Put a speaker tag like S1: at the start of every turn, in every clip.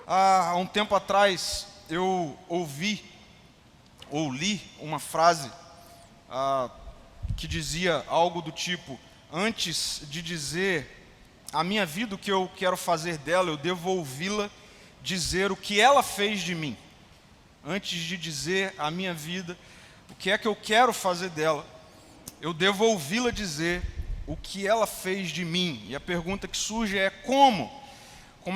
S1: Há um tempo atrás eu ouvi ou li uma frase que dizia algo do tipo: antes de dizer a minha vida, o que eu quero fazer dela, eu devo ouvi-la dizer o que ela fez de mim. Antes de dizer a minha vida, o que é que eu quero fazer dela, eu devo ouvi-la dizer o que ela fez de mim. E a pergunta que surge é: como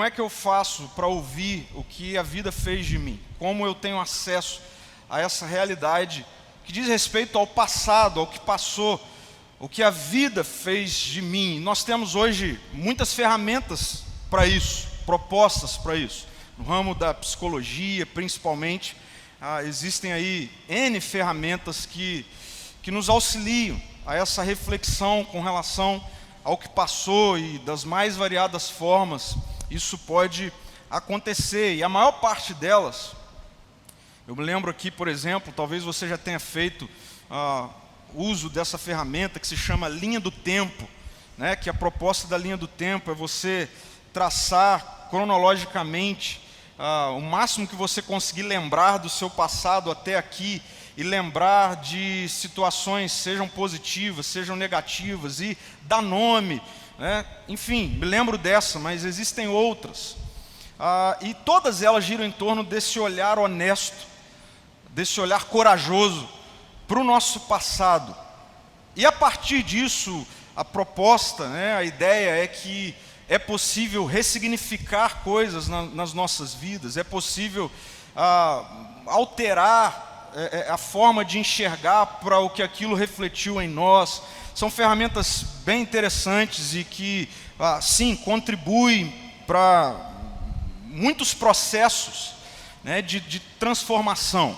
S1: é que eu faço para ouvir o que a vida fez de mim? Como eu tenho acesso a essa realidade que diz respeito ao passado, ao que passou, o que a vida fez de mim? Nós temos hoje muitas ferramentas para isso, propostas para isso. No ramo da psicologia, principalmente, existem aí N ferramentas que nos auxiliam a essa reflexão com relação ao que passou, e das mais variadas formas isso pode acontecer. E a maior parte delas, eu me lembro aqui, por exemplo, talvez você já tenha feito uso dessa ferramenta que se chama linha do tempo, né? Que a proposta da linha do tempo é você traçar cronologicamente o máximo que você conseguir lembrar do seu passado até aqui, e lembrar de situações, sejam positivas, sejam negativas, e dar nome, né? Enfim, me lembro dessa, mas existem outras, e todas elas giram em torno desse olhar honesto, desse olhar corajoso para o nosso passado. E a partir disso, a proposta, né, a ideia é que é possível ressignificar coisas nas nossas vidas, é possível alterar a forma de enxergar para o que aquilo refletiu em nós. São ferramentas bem interessantes e que, sim, contribuem para muitos processos, né, de transformação.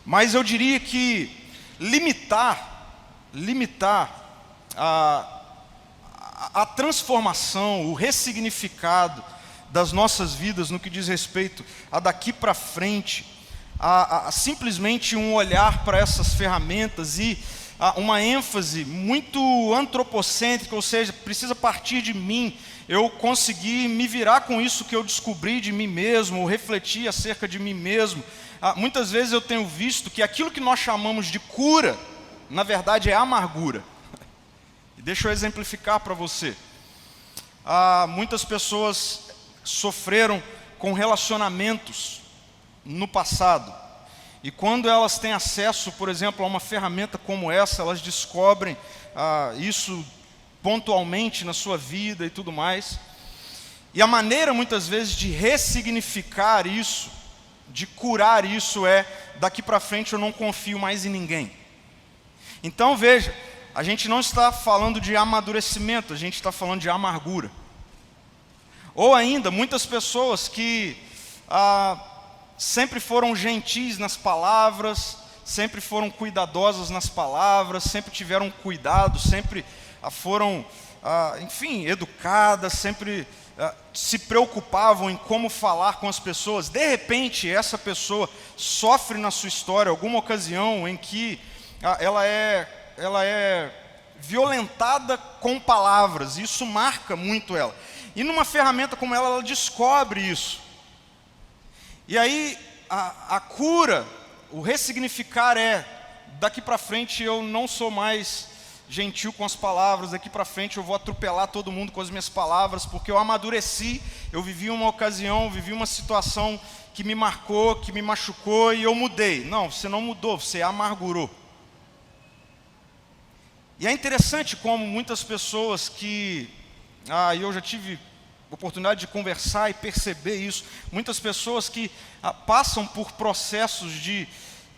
S1: Mas eu diria que limitar a transformação, o ressignificado das nossas vidas no que diz respeito a daqui para frente, a simplesmente um olhar para essas ferramentas e uma ênfase muito antropocêntrica, ou seja, precisa partir de mim, eu conseguir me virar com isso que eu descobri de mim mesmo, ou refletir acerca de mim mesmo. Muitas vezes eu tenho visto que aquilo que nós chamamos de cura, na verdade é amargura. E deixa eu exemplificar para você. Muitas pessoas sofreram com relacionamentos no passado, e quando elas têm acesso, por exemplo, a uma ferramenta como essa, elas descobrem isso pontualmente na sua vida e tudo mais. E a maneira muitas vezes de ressignificar isso, de curar isso, é: daqui para frente eu não confio mais em ninguém. Então veja, a gente não está falando de amadurecimento, a gente está falando de amargura. Ou ainda, muitas pessoas que sempre foram gentis nas palavras, sempre foram cuidadosas nas palavras, sempre tiveram cuidado, sempre foram, enfim, educadas, sempre se preocupavam em como falar com as pessoas. De repente, essa pessoa sofre na sua história alguma ocasião em que ela é violentada com palavras, e isso marca muito ela. E numa ferramenta como ela descobre isso. E aí a cura, o ressignificar é: daqui para frente eu não sou mais gentil com as palavras, daqui para frente eu vou atropelar todo mundo com as minhas palavras, porque eu amadureci, eu vivi uma ocasião, vivi uma situação que me marcou, que me machucou, e eu mudei. Não, você não mudou, você amargurou. E é interessante como muitas pessoas que, eu já tive oportunidade de conversar e perceber isso, muitas pessoas que passam por processos de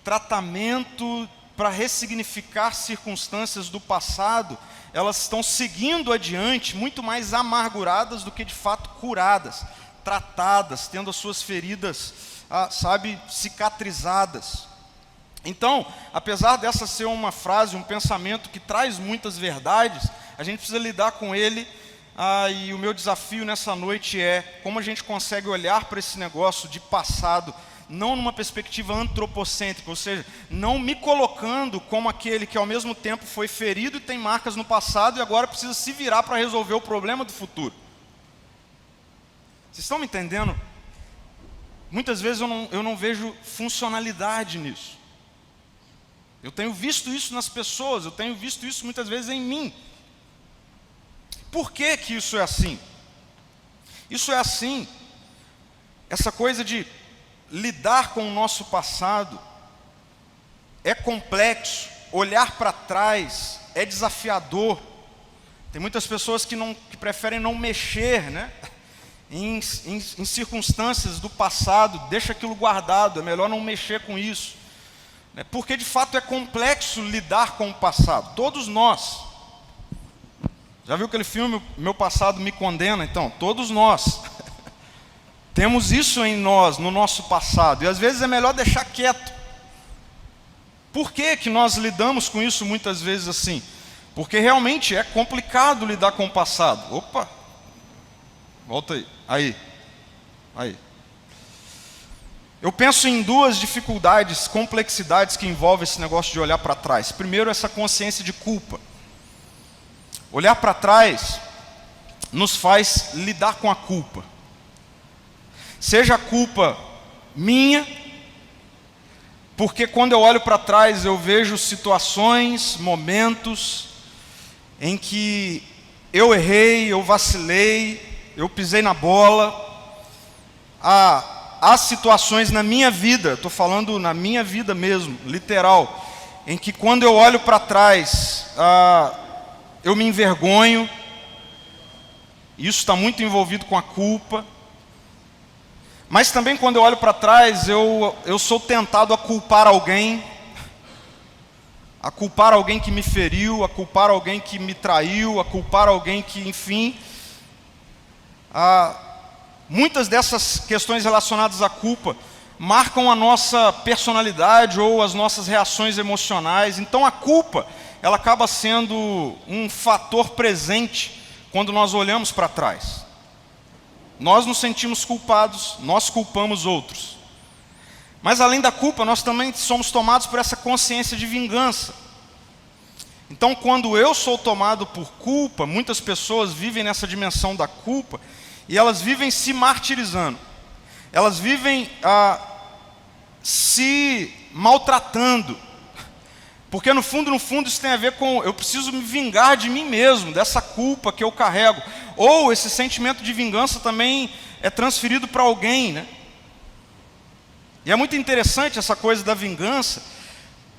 S1: tratamento para ressignificar circunstâncias do passado, elas estão seguindo adiante muito mais amarguradas do que de fato curadas, tratadas, tendo as suas feridas, cicatrizadas. Então, apesar dessa ser uma frase, um pensamento que traz muitas verdades, a gente precisa lidar com ele. E o meu desafio nessa noite é como a gente consegue olhar para esse negócio de passado, não numa perspectiva antropocêntrica, ou seja, não me colocando como aquele que ao mesmo tempo foi ferido e tem marcas no passado e agora precisa se virar para resolver o problema do futuro. Vocês estão me entendendo? muitas vezes eu não vejo funcionalidade nisso. Eu tenho visto isso nas pessoas, eu tenho visto isso muitas vezes em mim. Por que que isso é assim? Isso é assim, essa coisa de lidar com o nosso passado é complexo, olhar para trás é desafiador. Tem muitas pessoas que preferem não mexer, né? Em circunstâncias do passado, deixa aquilo guardado, é melhor não mexer com isso. Porque de fato é complexo lidar com o passado, todos nós. Já viu aquele filme, Meu Passado Me Condena? Então, todos nós temos isso em nós, no nosso passado, e às vezes é melhor deixar quieto. Por que que nós lidamos com isso muitas vezes assim? Porque realmente é complicado lidar com o passado. Opa, volta aí. Aí. Eu penso em duas dificuldades, complexidades que envolvem esse negócio de olhar para trás. Primeiro, essa consciência de culpa. Olhar para trás nos faz lidar com a culpa. Seja a culpa minha, porque quando eu olho para trás eu vejo situações, momentos em que eu errei, eu vacilei, eu pisei na bola. Há situações na minha vida, estou falando na minha vida mesmo, literal, em que quando eu olho para trás, eu me envergonho. Isso está muito envolvido com a culpa. Mas também quando eu olho para trás, eu sou tentado a culpar alguém que me feriu, a culpar alguém que me traiu, a culpar alguém que, enfim. Muitas dessas questões relacionadas à culpa marcam a nossa personalidade ou as nossas reações emocionais. Então a culpa, ela acaba sendo um fator presente quando nós olhamos para trás. Nós nos sentimos culpados, nós culpamos outros. Mas além da culpa, nós também somos tomados por essa consciência de vingança. Então quando eu sou tomado por culpa, muitas pessoas vivem nessa dimensão da culpa, e elas vivem se martirizando. Elas vivem se maltratando. Porque no fundo isso tem a ver com eu preciso me vingar de mim mesmo, dessa culpa que eu carrego. Ou esse sentimento de vingança também é transferido para alguém, né? E é muito interessante essa coisa da vingança,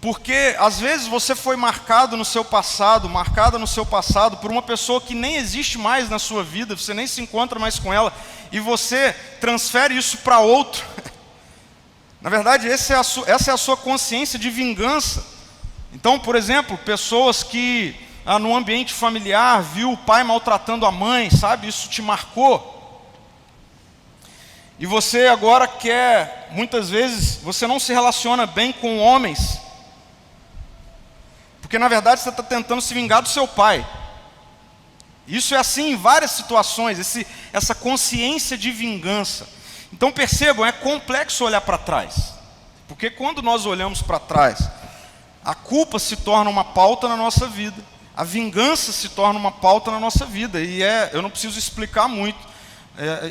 S1: porque às vezes você foi marcada no seu passado por uma pessoa que nem existe mais na sua vida, você nem se encontra mais com ela, e você transfere isso para outro. Na verdade, essa é a sua consciência de vingança. Então, por exemplo, pessoas que no ambiente familiar viu o pai maltratando a mãe, sabe? Isso te marcou. E você agora quer, muitas vezes, você não se relaciona bem com homens, porque na verdade você está tentando se vingar do seu pai. Isso é assim em várias situações, essa consciência de vingança. Então percebam, é complexo olhar para trás, porque quando nós olhamos para trás, a culpa se torna uma pauta na nossa vida, a vingança se torna uma pauta na nossa vida, e eu não preciso explicar muito,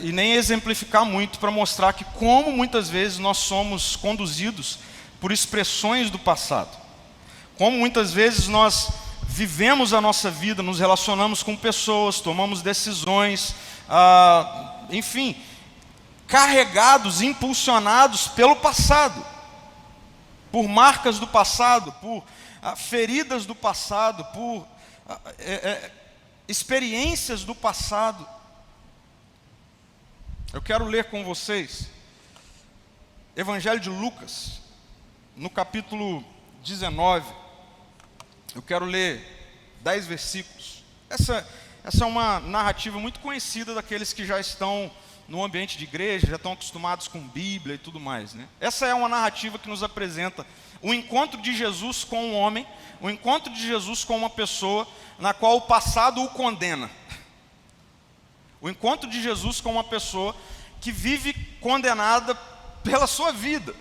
S1: e nem exemplificar muito para mostrar que como muitas vezes nós somos conduzidos por expressões do passado, como muitas vezes nós vivemos a nossa vida, nos relacionamos com pessoas, tomamos decisões, enfim, carregados, impulsionados pelo passado, por marcas do passado, por feridas do passado, por experiências do passado. Eu quero ler com vocês Evangelho de Lucas, no capítulo 19. Eu quero ler 10 versículos. Essa é uma narrativa muito conhecida daqueles que já estão no ambiente de igreja, já estão acostumados com Bíblia e tudo mais, né? Essa é uma narrativa que nos apresenta o encontro de Jesus com um homem, o encontro de Jesus com uma pessoa na qual o passado o condena. O encontro de Jesus com uma pessoa que vive condenada pela sua vida.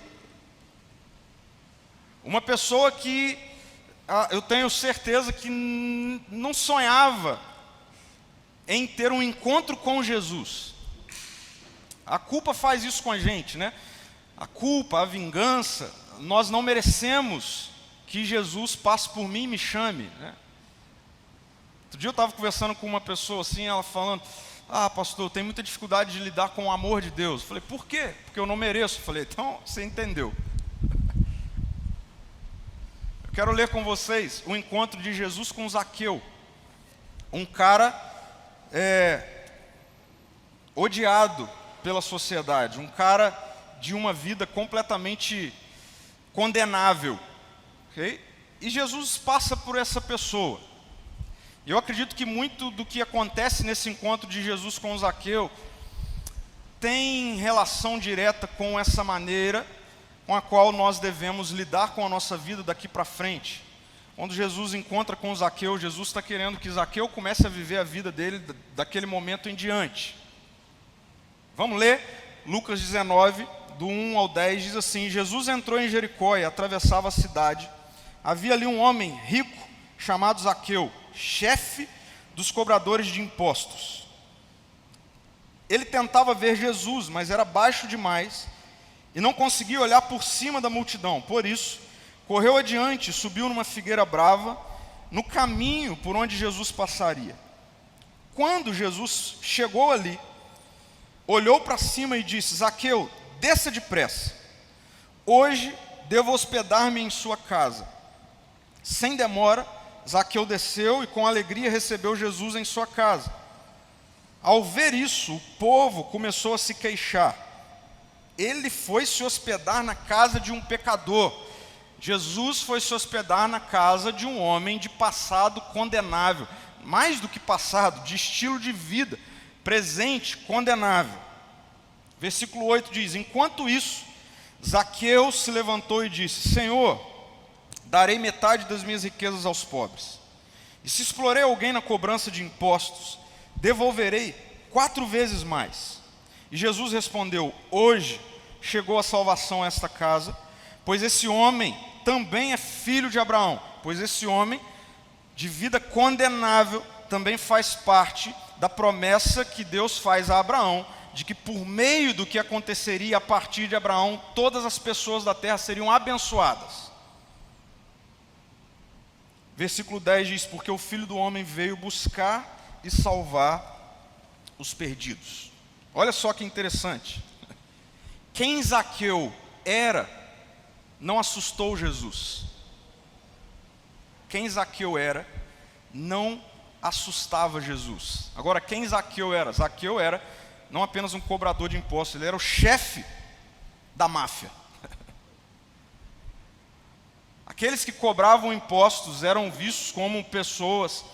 S1: Uma pessoa que eu tenho certeza que não sonhava em ter um encontro com Jesus. A culpa faz isso com a gente, né? A culpa, a vingança, nós não merecemos que Jesus passe por mim e me chame, né? Outro dia eu estava conversando com uma pessoa assim, ela falando: ah, pastor, eu tenho muita dificuldade de lidar com o amor de Deus. Eu falei: por quê? Porque eu não mereço. Eu falei: então você entendeu. Eu quero ler com vocês o encontro de Jesus com Zaqueu, um cara odiado pela sociedade, um cara de uma vida completamente condenável, ok? E Jesus passa por essa pessoa. Eu acredito que muito do que acontece nesse encontro de Jesus com Zaqueu tem relação direta com essa maneira com a qual nós devemos lidar com a nossa vida daqui para frente. Quando Jesus encontra com Zaqueu, Jesus está querendo que Zaqueu comece a viver a vida dele daquele momento em diante. Vamos ler Lucas 19, do 1 ao 10, diz assim: Jesus entrou em Jericó e atravessava a cidade. Havia ali um homem rico chamado Zaqueu, chefe dos cobradores de impostos. Ele tentava ver Jesus, mas era baixo demais e não conseguia olhar por cima da multidão. Por isso, correu adiante e subiu numa figueira brava, no caminho por onde Jesus passaria. Quando Jesus chegou ali, olhou para cima e disse: Zaqueu, desça depressa. Hoje devo hospedar-me em sua casa. Sem demora, Zaqueu desceu e com alegria recebeu Jesus em sua casa. Ao ver isso, o povo começou a se queixar. Ele foi se hospedar na casa de um pecador. Jesus foi se hospedar na casa de um homem de passado condenável. Mais do que passado, de estilo de vida, presente condenável. Versículo 8 diz: enquanto isso, Zaqueu se levantou e disse: Senhor, darei metade das minhas riquezas aos pobres. E se explorei alguém na cobrança de impostos, devolverei 4 vezes mais. E Jesus respondeu: hoje chegou a salvação a esta casa, pois esse homem também é filho de Abraão. Pois esse homem, de vida condenável, também faz parte da promessa que Deus faz a Abraão, de que por meio do que aconteceria a partir de Abraão, todas as pessoas da terra seriam abençoadas. Versículo 10 diz: porque o Filho do Homem veio buscar e salvar os perdidos. Olha só que interessante. Quem Zaqueu era, não assustou Jesus. Quem Zaqueu era, não assustava Jesus. Agora, quem Zaqueu era? Zaqueu era não apenas um cobrador de impostos, ele era o chefe da máfia. Aqueles que cobravam impostos eram vistos como pessoas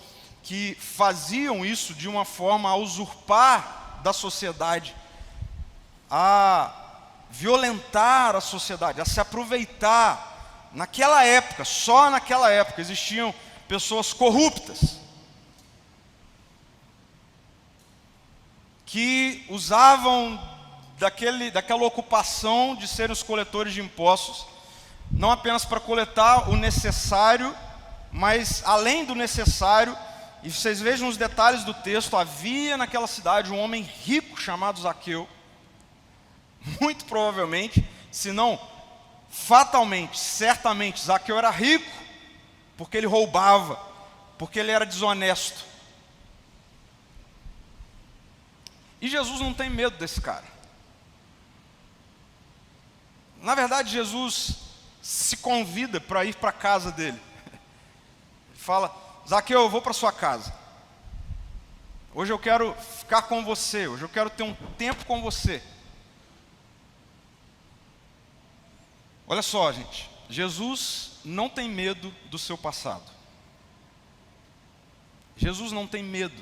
S1: que faziam isso de uma forma a usurpar da sociedade, a violentar a sociedade, a se aproveitar. Naquela época, só naquela época, existiam pessoas corruptas que usavam daquela ocupação de serem os coletores de impostos, não apenas para coletar o necessário, mas além do necessário. E vocês vejam os detalhes do texto: havia naquela cidade um homem rico chamado Zaqueu. Muito provavelmente, se não fatalmente, certamente, Zaqueu era rico porque ele roubava, porque ele era desonesto. E Jesus não tem medo desse cara. Na verdade, Jesus se convida para ir para a casa dele. Ele fala: Zaqueu, eu vou para sua casa. Hoje eu quero ficar com você. Hoje eu quero ter um tempo com você. Olha só, gente. Jesus não tem medo do seu passado. Jesus não tem medo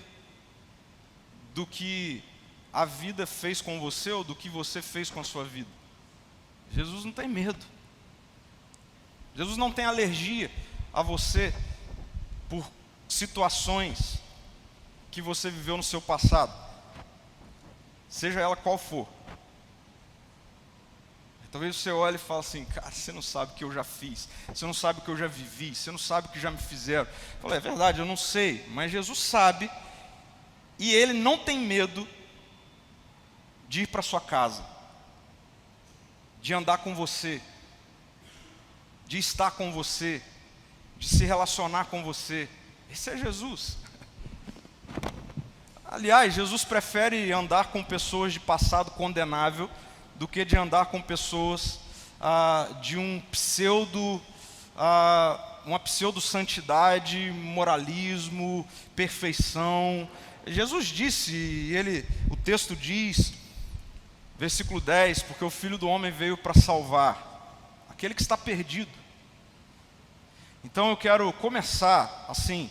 S1: do que a vida fez com você ou do que você fez com a sua vida. Jesus não tem medo. Jesus não tem alergia a você por situações que você viveu no seu passado, seja ela qual for. Talvez você olhe e fale assim: cara, você não sabe o que eu já fiz, você não sabe o que eu já vivi, você não sabe o que já me fizeram. Eu falo: é verdade, eu não sei, mas Jesus sabe, e Ele não tem medo de ir para sua casa, de andar com você, de estar com você, de se relacionar com você. Esse é Jesus. Aliás, Jesus prefere andar com pessoas de passado condenável do que de andar com pessoas de uma pseudo-santidade, moralismo, perfeição. Jesus disse, o texto diz, versículo 10, porque o Filho do Homem veio para salvar aquele que está perdido. Então eu quero começar assim,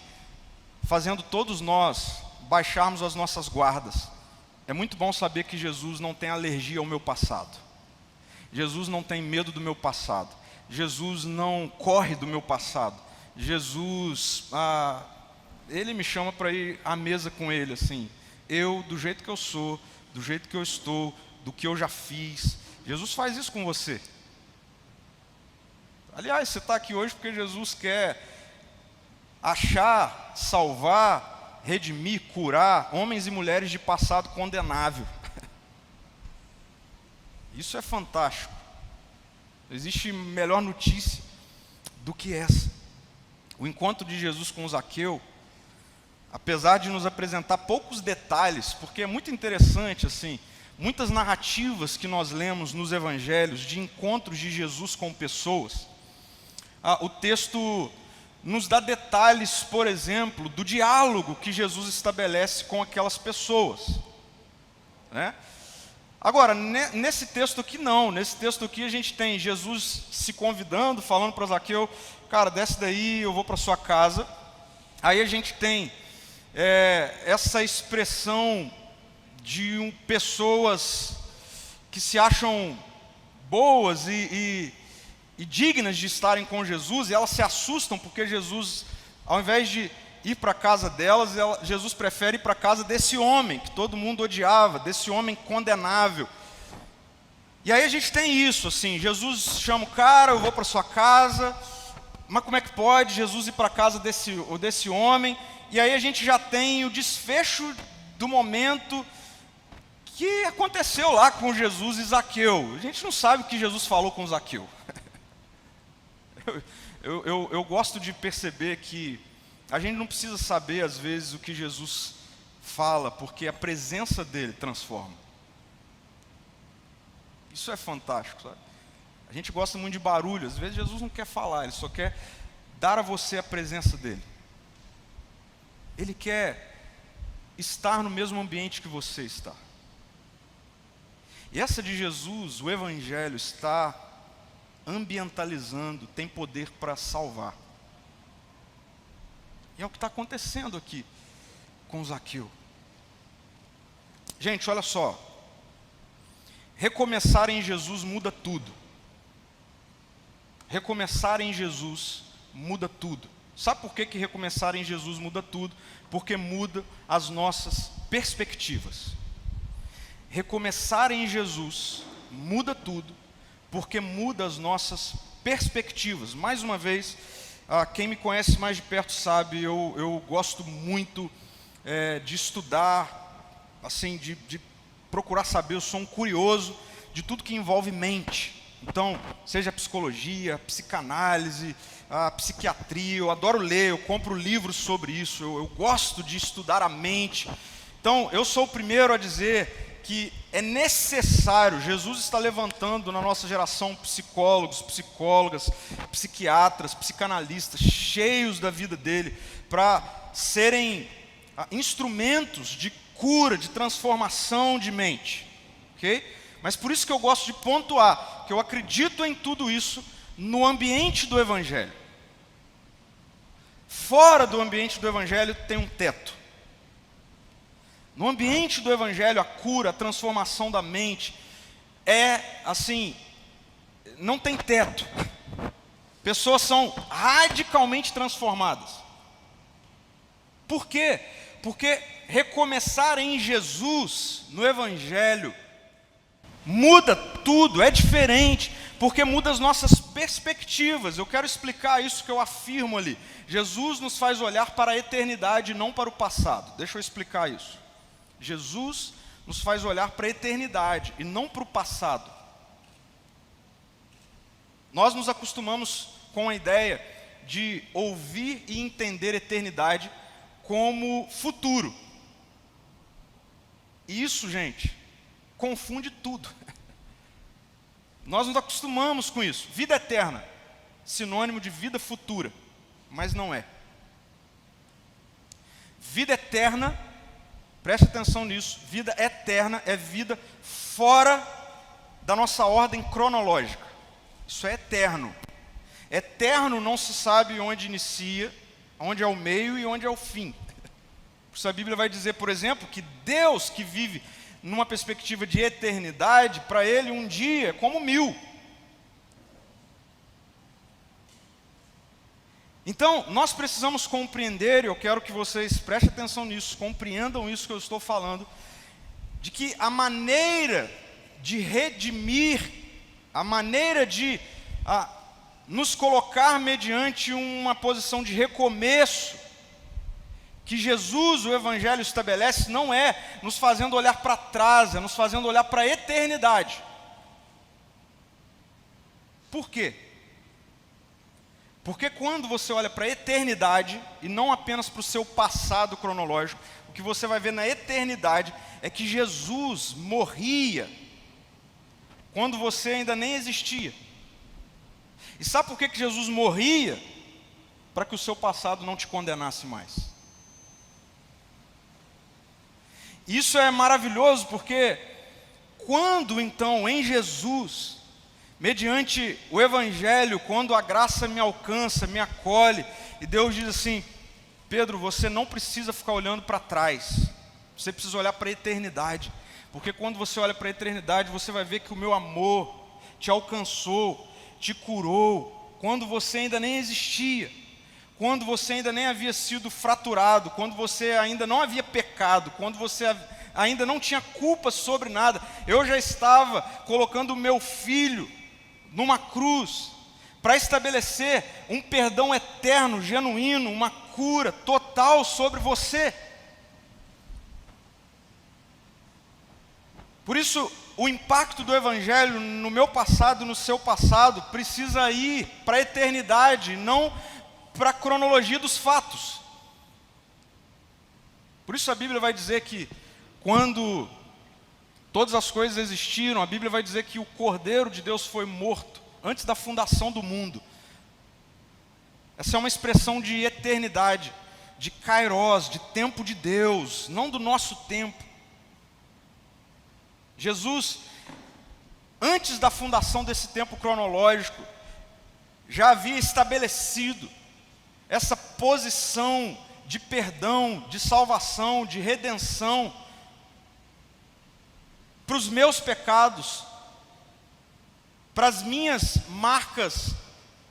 S1: fazendo todos nós baixarmos as nossas guardas. É muito bom saber que Jesus não tem alergia ao meu passado. Jesus não tem medo do meu passado. Jesus não corre do meu passado. Jesus, Ele me chama para ir à mesa com Ele, assim. Eu, do jeito que eu sou, do jeito que eu estou, do que eu já fiz. Jesus faz isso com você. Aliás, você está aqui hoje porque Jesus quer achar, salvar, redimir, curar homens e mulheres de passado condenável. Isso é fantástico. Não existe melhor notícia do que essa. O encontro de Jesus com Zaqueu, apesar de nos apresentar poucos detalhes, porque é muito interessante, assim, muitas narrativas que nós lemos nos evangelhos de encontros de Jesus com pessoas, o texto nos dá detalhes, por exemplo, do diálogo que Jesus estabelece com aquelas pessoas, né? Agora, nesse texto aqui não, nesse texto aqui a gente tem Jesus se convidando, falando para Zaqueu, cara, desce daí, eu vou para sua casa. Aí a gente tem essa expressão de pessoas que se acham boas e dignas de estarem com Jesus, e elas se assustam porque Jesus, ao invés de ir para a casa delas, Jesus prefere ir para a casa desse homem que todo mundo odiava, desse homem condenável. E aí a gente tem isso, assim, Jesus chama o cara, eu vou para sua casa, mas como é que pode Jesus ir para a casa desse homem? E aí a gente já tem o desfecho do momento que aconteceu lá com Jesus e Zaqueu. A gente não sabe o que Jesus falou com Zaqueu. Eu gosto de perceber que a gente não precisa saber, às vezes, o que Jesus fala, porque a presença dele transforma. Isso é fantástico, sabe? A gente gosta muito de barulho, às vezes Jesus não quer falar, Ele só quer dar a você a presença dele. Ele quer estar no mesmo ambiente que você está. E essa de Jesus, o Evangelho está ambientalizando, tem poder para salvar. E é o que está acontecendo aqui com Zaqueu. Gente, olha só. Recomeçar em Jesus muda tudo. Recomeçar em Jesus muda tudo. Sabe por que recomeçar em Jesus muda tudo? Porque muda as nossas perspectivas. Recomeçar em Jesus muda tudo, porque muda as nossas perspectivas. Mais uma vez, quem me conhece mais de perto sabe, eu gosto muito de estudar, assim, de procurar saber, eu sou um curioso de tudo que envolve mente. Então, seja psicologia, psicanálise, psiquiatria, eu adoro ler, eu compro livros sobre isso, eu gosto de estudar a mente. Então, eu sou o primeiro a dizer que é necessário, Jesus está levantando na nossa geração psicólogos, psicólogas, psiquiatras, psicanalistas, cheios da vida dele, para serem instrumentos de cura, de transformação de mente, ok? Mas por isso que eu gosto de pontuar, que eu acredito em tudo isso no ambiente do Evangelho. Fora do ambiente do Evangelho tem um teto. No ambiente do Evangelho, a cura, a transformação da mente é assim, não tem teto. Pessoas são radicalmente transformadas. Por quê? Porque recomeçar em Jesus, no Evangelho, muda tudo, é diferente, porque muda as nossas perspectivas. Eu quero explicar isso que eu afirmo ali. Jesus nos faz olhar para a eternidade, não para o passado. Deixa eu explicar isso. Jesus nos faz olhar para a eternidade e não para o passado. Nós nos acostumamos com a ideia de ouvir e entender eternidade como futuro. E isso, gente, confunde tudo. Nós nos acostumamos com isso. Vida eterna, sinônimo de vida futura, mas não é. Vida eterna, preste atenção nisso, vida eterna é vida fora da nossa ordem cronológica. Isso é eterno. Eterno não se sabe onde inicia, onde é o meio e onde é o fim. Por isso a Bíblia vai dizer, por exemplo, que Deus que vive numa perspectiva de eternidade, para Ele um dia é como 1000. Então, nós precisamos compreender, e eu quero que vocês prestem atenção nisso, compreendam isso que eu estou falando, de que a maneira de redimir, a maneira de nos colocar mediante uma posição de recomeço, que Jesus, o Evangelho, estabelece, não é nos fazendo olhar para trás, é nos fazendo olhar para a eternidade. Por quê? Porque quando você olha para a eternidade, e não apenas para o seu passado cronológico, o que você vai ver na eternidade é que Jesus morria quando você ainda nem existia. E sabe por que Jesus morria? Para que o seu passado não te condenasse mais. Isso é maravilhoso porque quando então em Jesus, mediante o Evangelho, quando a graça me alcança, me acolhe, e Deus diz assim: Pedro, você não precisa ficar olhando para trás, você precisa olhar para a eternidade, porque quando você olha para a eternidade, você vai ver que o meu amor te alcançou, te curou, quando você ainda nem existia, quando você ainda nem havia sido fraturado, quando você ainda não havia pecado, quando você ainda não tinha culpa sobre nada, eu já estava colocando o meu filho numa cruz, para estabelecer um perdão eterno, genuíno, uma cura total sobre você. Por isso, o impacto do Evangelho no meu passado e no seu passado precisa ir para a eternidade, não para a cronologia dos fatos. Por isso a Bíblia vai dizer que quando todas as coisas existiram, a Bíblia vai dizer que o Cordeiro de Deus foi morto antes da fundação do mundo. Essa é uma expressão de eternidade, de kairos, de tempo de Deus, não do nosso tempo. Jesus, antes da fundação desse tempo cronológico, já havia estabelecido essa posição de perdão, de salvação, de redenção para os meus pecados, para as minhas marcas,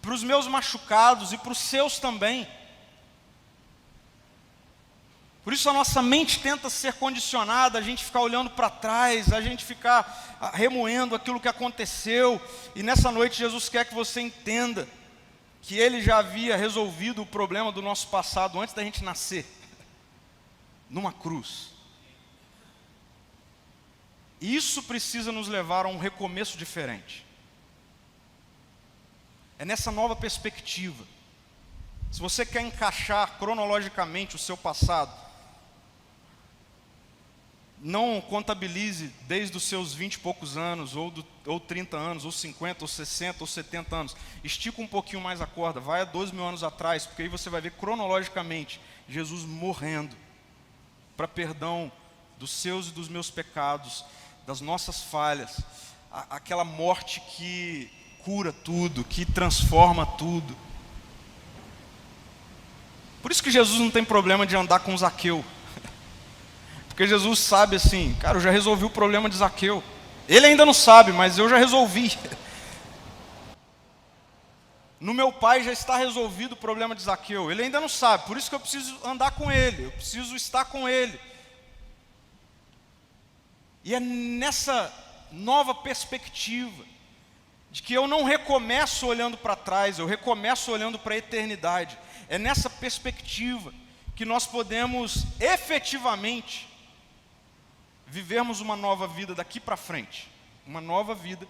S1: para os meus machucados e para os seus também. Por isso a nossa mente tenta ser condicionada, a gente ficar olhando para trás, a gente ficar remoendo aquilo que aconteceu. E nessa noite Jesus quer que você entenda que Ele já havia resolvido o problema do nosso passado antes da gente nascer, numa cruz. E isso precisa nos levar a um recomeço diferente. É nessa nova perspectiva. Se você quer encaixar cronologicamente o seu passado, não contabilize desde os seus 20 e poucos anos, ou 30 anos, ou 50, ou 60, ou 70 anos. Estica um pouquinho mais a corda, vai a 12 mil anos atrás, porque aí você vai ver cronologicamente Jesus morrendo para perdão dos seus e dos meus pecados, das nossas falhas, aquela morte que cura tudo, que transforma tudo. Por isso que Jesus não tem problema de andar com Zaqueu. Porque Jesus sabe assim, cara, eu já resolvi o problema de Zaqueu. Ele ainda não sabe, mas eu já resolvi. No meu Pai já está resolvido o problema de Zaqueu. Ele ainda não sabe, por isso que eu preciso andar com ele, eu preciso estar com ele. E é nessa nova perspectiva, de que eu não recomeço olhando para trás, eu recomeço olhando para a eternidade. É nessa perspectiva que nós podemos efetivamente vivermos uma nova vida daqui para frente. Uma nova vida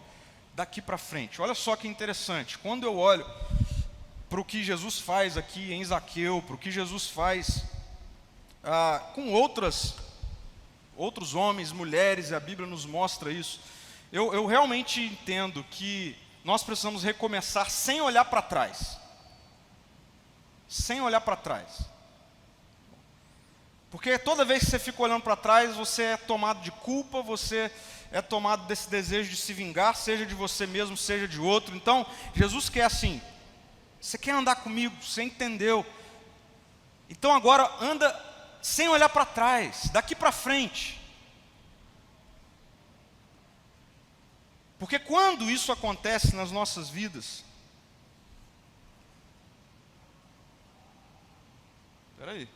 S1: daqui para frente. Olha só que interessante. Quando eu olho para o que Jesus faz aqui em Zaqueu, para o que Jesus faz com outros homens, mulheres, e a Bíblia nos mostra isso, eu realmente entendo que nós precisamos recomeçar sem olhar para trás. Sem olhar para trás. Porque toda vez que você fica olhando para trás, você é tomado de culpa, você é tomado desse desejo de se vingar, seja de você mesmo, seja de outro. Então, Jesus quer assim, você quer andar comigo, você entendeu. Então agora anda sem olhar para trás, daqui para frente. Porque quando isso acontece nas nossas vidas, espera aí,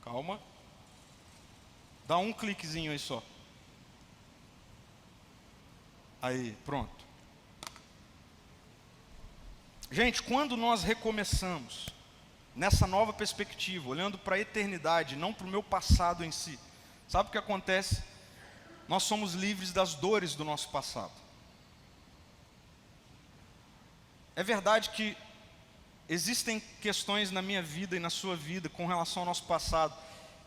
S1: calma, dá um cliquezinho aí só, aí, pronto. Gente, quando nós recomeçamos nessa nova perspectiva, olhando para a eternidade, não para o meu passado em si, sabe o que acontece? Nós somos livres das dores do nosso passado. É verdade que existem questões na minha vida e na sua vida com relação ao nosso passado,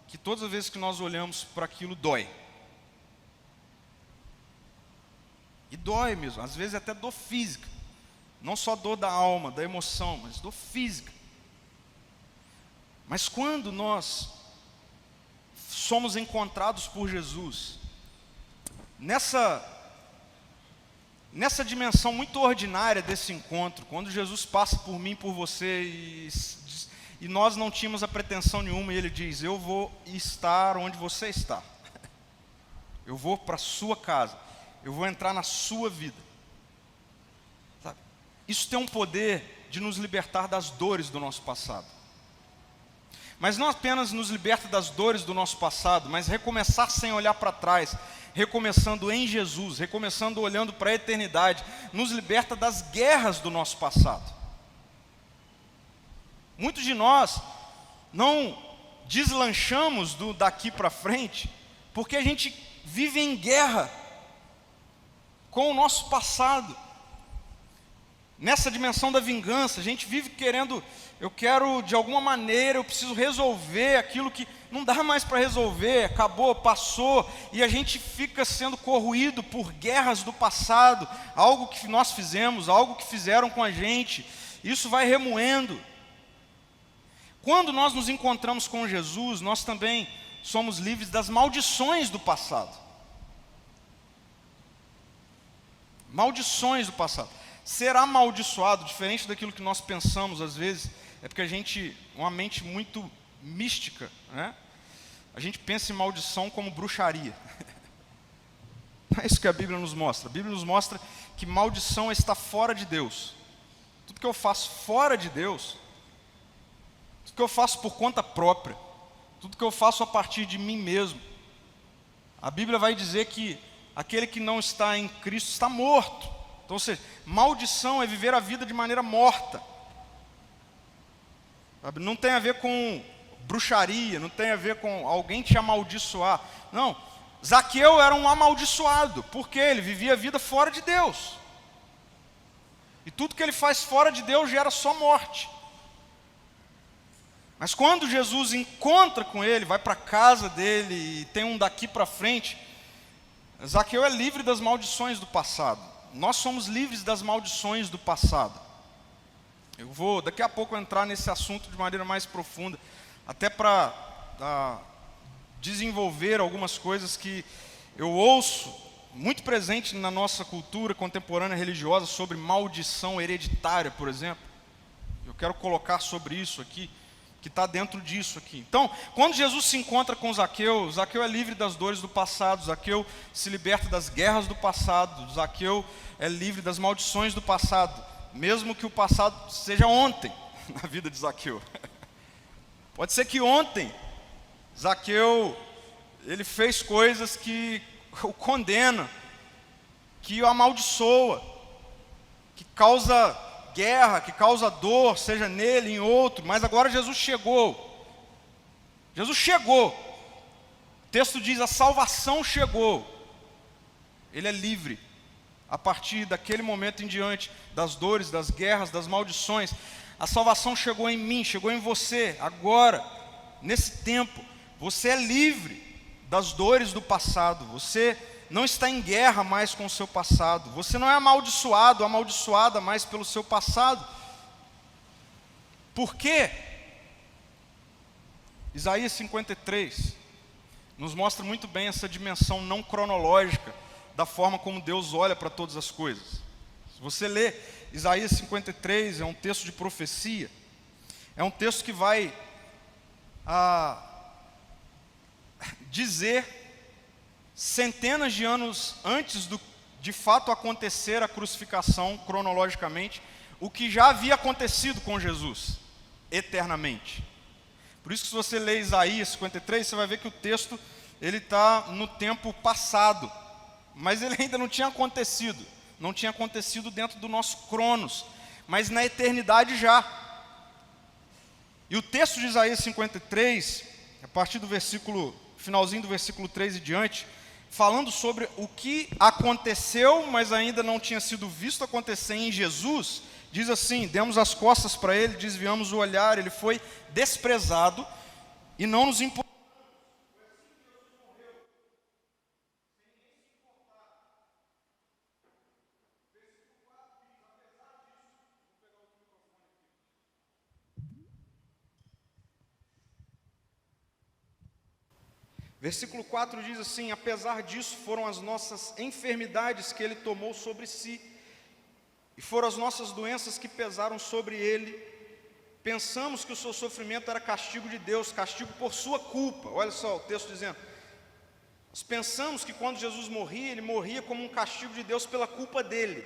S1: que todas as vezes que nós olhamos para aquilo dói. E dói mesmo, às vezes até dor física. Não só dor da alma, da emoção, mas dor física. Mas quando nós somos encontrados por Jesus, nessa dimensão muito ordinária desse encontro, quando Jesus passa por mim, por você, e nós não tínhamos a pretensão nenhuma, e Ele diz, eu vou estar onde você está. Eu vou para a sua casa, eu vou entrar na sua vida. Sabe? Isso tem um poder de nos libertar das dores do nosso passado. Mas não apenas nos liberta das dores do nosso passado, mas recomeçar sem olhar para trás, recomeçando em Jesus, recomeçando olhando para a eternidade, nos liberta das guerras do nosso passado. Muitos de nós não deslanchamos daqui para frente, porque a gente vive em guerra com o nosso passado. Nessa dimensão da vingança, a gente vive querendo, eu quero de alguma maneira, eu preciso resolver aquilo que não dá mais para resolver, acabou, passou, e a gente fica sendo corroído por guerras do passado, algo que nós fizemos, algo que fizeram com a gente, isso vai remoendo. Quando nós nos encontramos com Jesus, nós também somos livres das maldições do passado. Maldições do passado. Ser amaldiçoado, diferente daquilo que nós pensamos às vezes, é porque a gente, uma mente muito mística, né? A gente pensa em maldição como bruxaria. Não é isso que a Bíblia nos mostra. A Bíblia nos mostra que maldição está fora de Deus. Tudo que eu faço fora de Deus, tudo que eu faço por conta própria, tudo que eu faço a partir de mim mesmo, a Bíblia vai dizer que aquele que não está em Cristo está morto. Então, ou seja, maldição é viver a vida de maneira morta. Sabe? Não tem a ver com bruxaria, não tem a ver com alguém te amaldiçoar. Não, Zaqueu era um amaldiçoado, porque ele vivia a vida fora de Deus. E tudo que ele faz fora de Deus gera só morte. Mas quando Jesus encontra com ele, vai para a casa dele e tem um daqui para frente, Zaqueu é livre das maldições do passado. Nós somos livres das maldições do passado. Eu vou daqui a pouco entrar nesse assunto de maneira mais profunda, até para desenvolver algumas coisas que eu ouço muito presente na nossa cultura contemporânea religiosa sobre maldição hereditária, por exemplo. Eu quero colocar sobre isso aqui, que está dentro disso aqui. Então, quando Jesus se encontra com Zaqueu, Zaqueu é livre das dores do passado, Zaqueu se liberta das guerras do passado, Zaqueu é livre das maldições do passado, mesmo que o passado seja ontem na vida de Zaqueu. Pode ser que ontem Zaqueu ele fez coisas que o condenam, que o amaldiçoa, que causa guerra, que causa dor, seja nele, em outro, mas agora Jesus chegou. Jesus chegou. texto diz: a salvação chegou. Ele é livre. A partir daquele momento em diante, das dores, das guerras, das maldições, a salvação chegou em mim, chegou em você, agora, nesse tempo. Você é livre das dores do passado, você não está em guerra mais com o seu passado, você não é amaldiçoado, amaldiçoada mais pelo seu passado. Por quê? Isaías 53 nos mostra muito bem essa dimensão não cronológica da forma como Deus olha para todas as coisas. Se você lê Isaías 53, é um texto de profecia, é um texto que vai dizer, centenas de anos antes de fato acontecer a crucificação, cronologicamente, o que já havia acontecido com Jesus, eternamente. Por isso que se você lê Isaías 53, você vai ver que o texto ele está no tempo passado, mas ele ainda não tinha acontecido. Não tinha acontecido dentro do nosso cronos, mas na eternidade já. E o texto de Isaías 53, a partir do finalzinho do versículo 3 e diante, falando sobre o que aconteceu, mas ainda não tinha sido visto acontecer em Jesus, diz assim: demos as costas para ele, desviamos o olhar, ele foi desprezado e não nos importou. Versículo 4 diz assim: apesar disso, foram as nossas enfermidades que ele tomou sobre si, e foram as nossas doenças que pesaram sobre ele. Pensamos que o seu sofrimento era castigo de Deus, castigo por sua culpa. Olha só o texto dizendo: nós pensamos que quando Jesus morria, ele morria como um castigo de Deus pela culpa dele.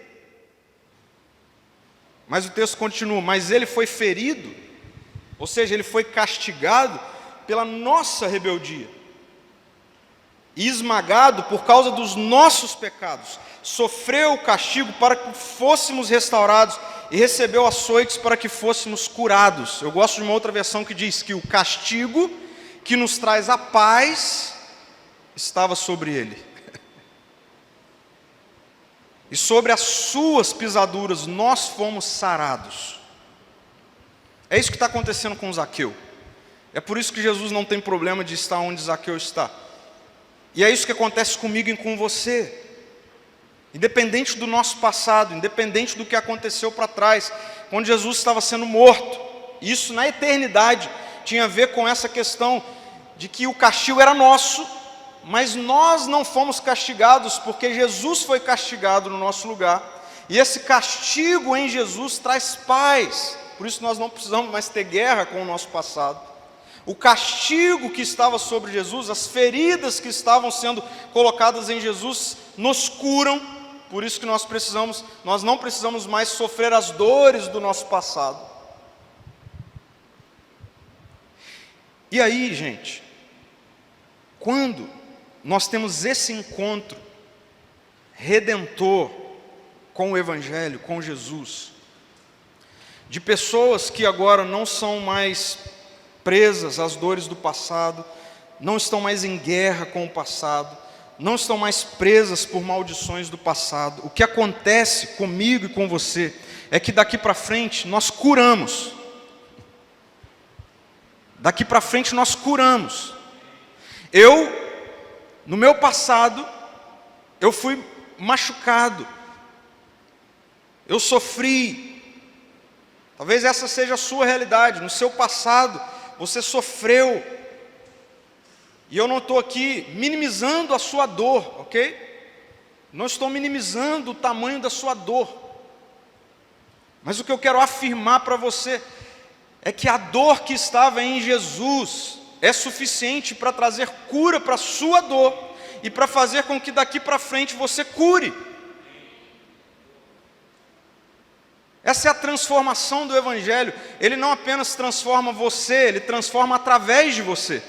S1: Mas o texto continua: mas ele foi ferido, ou seja, ele foi castigado pela nossa rebeldia, e esmagado por causa dos nossos pecados. Sofreu o castigo para que fôssemos restaurados, e recebeu açoites para que fôssemos curados. Eu gosto de uma outra versão que diz que o castigo que nos traz a paz estava sobre ele. E sobre as suas pisaduras nós fomos sarados. É isso que está acontecendo com Zaqueu. É por isso que Jesus não tem problema de estar onde Zaqueu está. E é isso que acontece comigo e com você. Independente do nosso passado, independente do que aconteceu para trás, quando Jesus estava sendo morto, isso na eternidade tinha a ver com essa questão de que o castigo era nosso, mas nós não fomos castigados, porque Jesus foi castigado no nosso lugar, e esse castigo em Jesus traz paz. Por isso nós não precisamos mais ter guerra com o nosso passado. O castigo que estava sobre Jesus, as feridas que estavam sendo colocadas em Jesus, nos curam. Por isso que nós não precisamos mais sofrer as dores do nosso passado. E aí, gente, quando nós temos esse encontro redentor com o Evangelho, com Jesus, de pessoas que agora não são mais presas às dores do passado, não estão mais em guerra com o passado, não estão mais presas por maldições do passado. O que acontece comigo e com você é que daqui para frente nós curamos. Daqui para frente nós curamos. No meu passado, eu fui machucado, eu sofri. Talvez essa seja a sua realidade. No seu passado você sofreu, e eu não estou aqui minimizando a sua dor, ok? Não estou minimizando o tamanho da sua dor, mas o que eu quero afirmar para você é que a dor que estava em Jesus é suficiente para trazer cura para a sua dor, e para fazer com que daqui para frente você cure. Essa é a transformação do Evangelho. Ele não apenas transforma você, ele transforma através de você.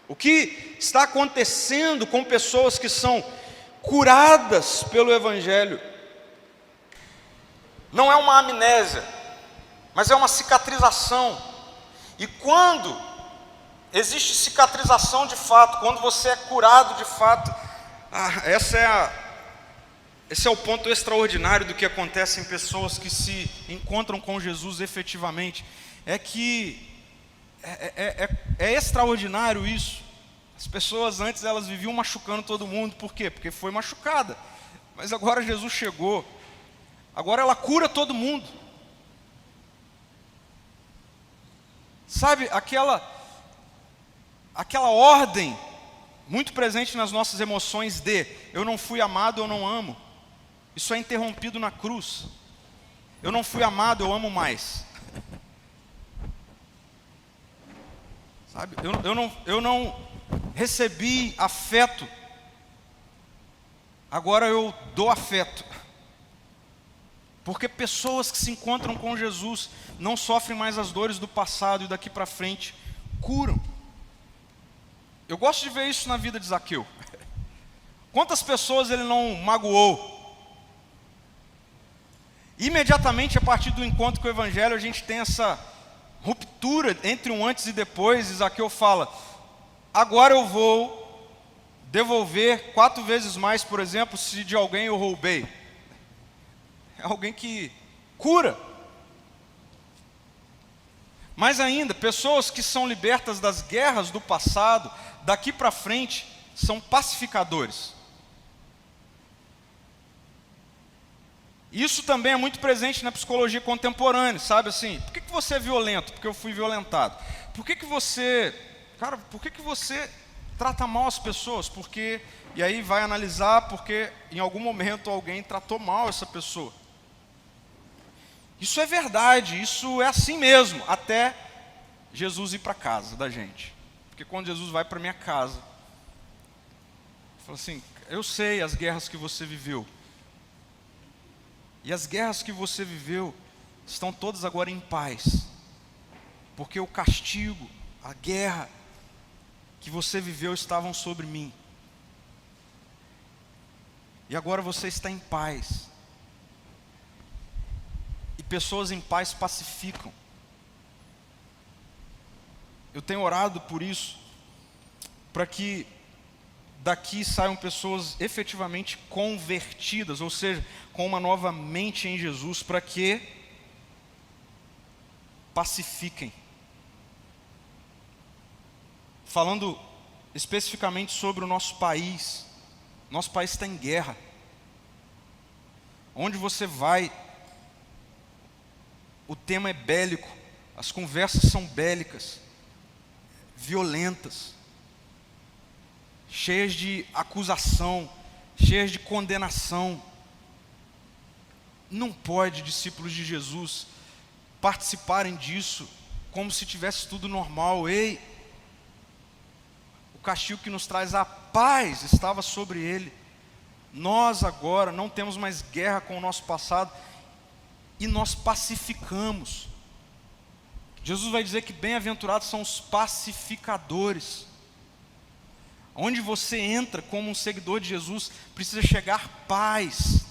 S1: O que está acontecendo com pessoas que são curadas pelo Evangelho não é uma amnésia, mas é uma cicatrização. E quando Existe cicatrização de fato, quando você é curado de fato. Esse é o ponto extraordinário do que acontece em pessoas que se encontram com Jesus efetivamente. É que é extraordinário isso. As pessoas antes elas viviam machucando todo mundo. Por quê? Porque foi machucada. Mas agora Jesus chegou. Agora ela cura todo mundo. Sabe, aquela ordem muito presente nas nossas emoções de eu não fui amado, eu não amo. Isso é interrompido na cruz. Eu não fui amado, eu amo mais. Sabe? Eu não recebi afeto. Agora eu dou afeto. Porque pessoas que se encontram com Jesus não sofrem mais as dores do passado e daqui para frente curam. Eu gosto de ver isso na vida de Zaqueu. Quantas pessoas ele não magoou? Imediatamente a partir do encontro com o Evangelho a gente tem essa ruptura entre um antes e depois. E Zaqueu fala: agora eu vou devolver 4 vezes mais, por exemplo, se de alguém eu roubei. É alguém que cura. Mais ainda, pessoas que são libertas das guerras do passado, daqui para frente, são pacificadores. Isso também é muito presente na psicologia contemporânea, sabe assim? Por que você é violento? Porque eu fui violentado. Por que você trata mal as pessoas? Porque, e aí vai analisar porque em algum momento alguém tratou mal essa pessoa. Isso é verdade, isso é assim mesmo, até Jesus ir para casa da gente. Porque quando Jesus vai para minha casa, ele fala assim: eu sei as guerras que você viveu. E as guerras que você viveu estão todas agora em paz. Porque o castigo, a guerra que você viveu estavam sobre mim. E agora você está em paz. E pessoas em paz pacificam. Eu tenho orado por isso, para que daqui saiam pessoas efetivamente convertidas, ou seja, com uma nova mente em Jesus, para que pacifiquem. Falando especificamente sobre o nosso país está em guerra. Onde você vai, o tema é bélico, as conversas são bélicas, violentas, cheias de acusação, cheias de condenação. Não pode discípulos de Jesus participarem disso como se tivesse tudo normal. Ei, o castigo que nos traz a paz estava sobre ele. Nós agora não temos mais guerra com o nosso passado e nós pacificamos. Jesus vai dizer que bem-aventurados são os pacificadores. Onde você entra como um seguidor de Jesus, precisa chegar paz,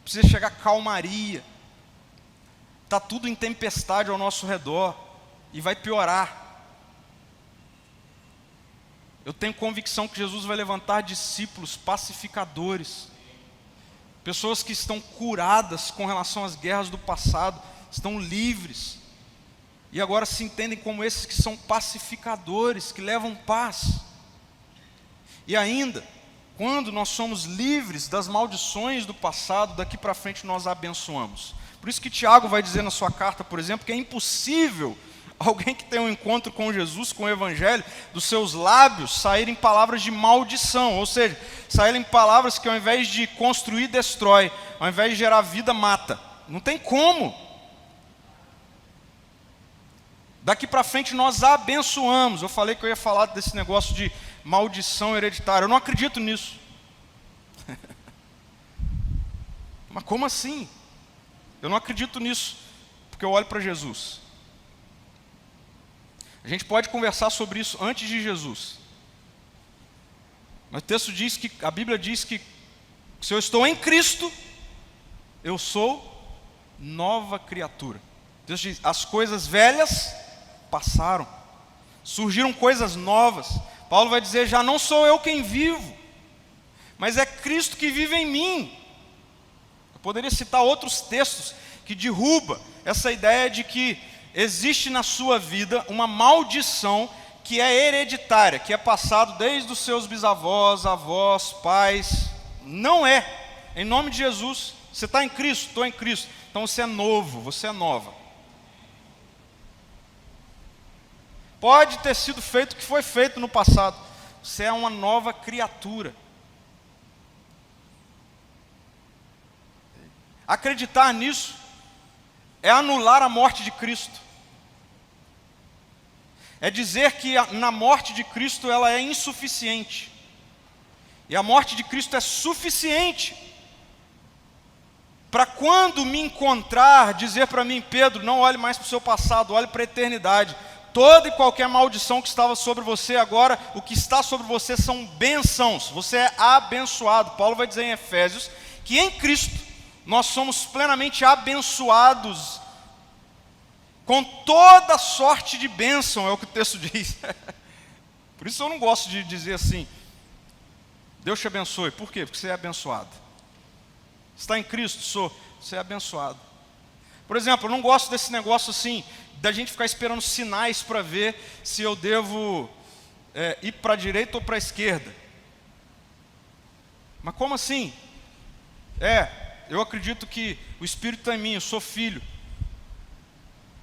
S1: precisa chegar calmaria. Está tudo em tempestade ao nosso redor e vai piorar. Eu tenho convicção que Jesus vai levantar discípulos pacificadores, pessoas que estão curadas com relação às guerras do passado, estão livres, e agora se entendem como esses que são pacificadores, que levam paz. E ainda, quando nós somos livres das maldições do passado, daqui para frente nós abençoamos. Por isso que Tiago vai dizer na sua carta, por exemplo, que é impossível alguém que tem um encontro com Jesus, com o Evangelho, dos seus lábios saírem palavras de maldição, ou seja, saírem palavras que ao invés de construir, destrói, ao invés de gerar vida, mata. Não tem como. Daqui para frente nós abençoamos. Eu falei que eu ia falar desse negócio de maldição hereditária. Eu não acredito nisso. Mas como assim? Eu não acredito nisso, porque eu olho para Jesus. A gente pode conversar sobre isso antes de Jesus. Mas o texto diz que, a Bíblia diz que se eu estou em Cristo, eu sou nova criatura. Deus diz: as coisas velhas passaram. surgiram coisas novas. Paulo vai dizer: já não sou eu quem vivo, mas é Cristo que vive em mim. Eu poderia citar outros textos que derruba essa ideia de que existe na sua vida uma maldição que é hereditária, que é passado desde os seus bisavós, avós, pais. Não é. Em nome de Jesus, você está em Cristo, estou em Cristo. Então você é novo, você é nova. Pode ter sido feito o que foi feito no passado. Você é uma nova criatura. Acreditar nisso é anular a morte de Cristo. É dizer que na morte de Cristo ela é insuficiente. E a morte de Cristo é suficiente para quando me encontrar, dizer para mim: Pedro, não olhe mais para o seu passado, olhe para a eternidade. Toda e qualquer maldição que estava sobre você, agora o que está sobre você são bênçãos. Você é abençoado. Paulo vai dizer em Efésios que em Cristo nós somos plenamente abençoados com toda sorte de bênção, é o que o texto diz. Por isso eu não gosto de dizer assim: Deus te abençoe. Por quê? Porque você é abençoado. Está em Cristo? Sou. Você é abençoado. Por exemplo, eu não gosto desse negócio assim, da gente ficar esperando sinais para ver se eu devo ir para a direita ou para a esquerda. Mas como assim? Eu acredito que o Espírito está em mim, eu sou filho.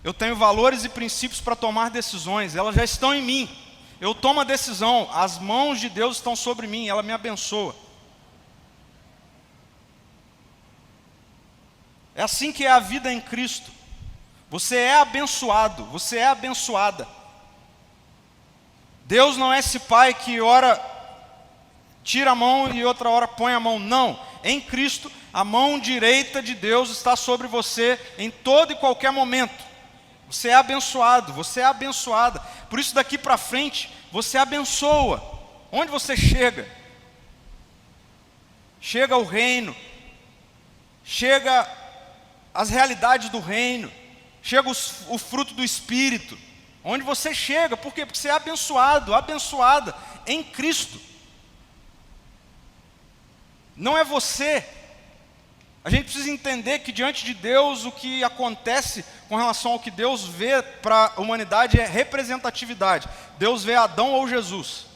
S1: Eu tenho valores e princípios para tomar decisões, elas já estão em mim. Eu tomo a decisão, as mãos de Deus estão sobre mim, ela me abençoa. É assim que é a vida em Cristo. Você é abençoado, você é abençoada. Deus não é esse pai que ora tira a mão e outra hora põe a mão. Não, em Cristo a mão direita de Deus está sobre você em todo e qualquer momento. Você é abençoado, você é abençoada. Por isso daqui para frente, você abençoa. Onde você chega? Chega o reino. Chega as realidades do reino. Chega o fruto do Espírito. Onde você chega? Por quê? Porque você é abençoado, abençoada em Cristo. Não é você. A gente precisa entender que diante de Deus o que acontece com relação ao que Deus vê para a humanidade é representatividade. Deus vê Adão ou Jesus.